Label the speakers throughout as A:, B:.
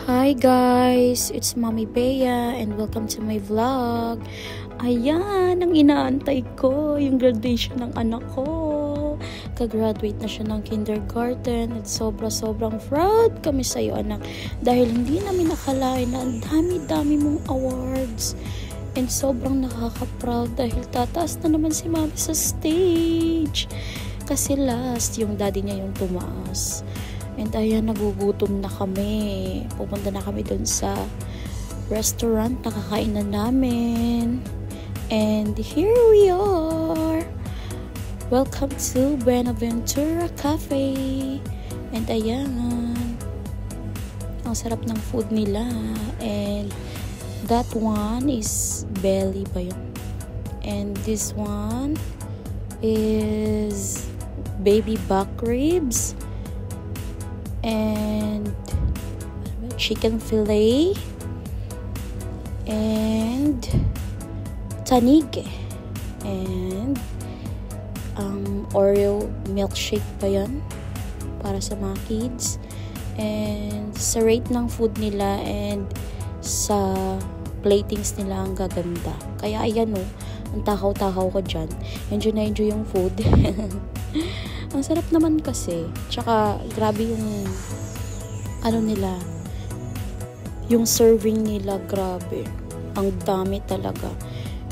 A: Hi guys, it's Mommy Bea and welcome to my vlog. Ayan, ang inaantay ko, yung graduation ng anak ko. Kagraduate na siya ng kindergarten at sobrang proud kami sa iyo anak. Dahil hindi namin nakalain na ang dami-dami mong awards. And sobrang nakaka-proud dahil tataas na naman si Mami sa stage. Kasi last, yung daddy niya yung tumaas. And ayan, nagugutom na kami. Pupunta na kami dun sa restaurant. Nakakain na namin. And here we are. Welcome to Buenaventura Cafe. And ayan, ang sarap ng food nila. And that one is belly ba yun? And this one is baby back ribs. And chicken fillet and tanig and Oreo milkshake pa yan para sa mga kids. And sa rate ng food nila and sa platings nila ang gaganda. Kaya ayan ang takaw-takaw ko dyan. Enjoy na enjoy yung food. Ang sarap naman kasi. Tsaka, grabe yung nila. Yung serving nila, grabe. Ang dami talaga.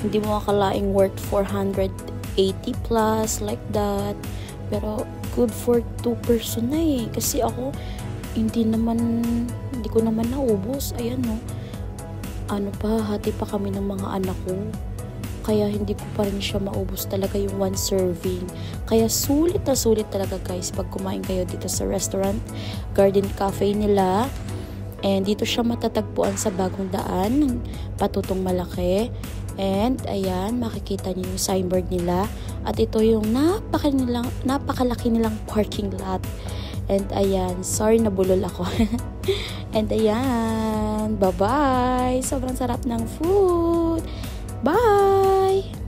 A: Hindi mo akalaing worth 480 plus, like that. Pero, good for 2 person na eh. Kasi ako, hindi ko naman naubos. Ayan hati pa kami ng mga anak ko. Kaya hindi ko pa rin siya maubos talaga yung one serving. Kaya sulit na sulit talaga guys pag kumain kayo dito sa restaurant Garden Cafe nila. And dito siya matatagpuan sa Bagong Daan, Patutong Malaki. And ayan, makikita niyo yung signboard nila. At ito yung napakalaki nilang parking lot. And ayan, sorry nabulol ako. And ayan, bye-bye. Sobrang sarap ng food. Bye!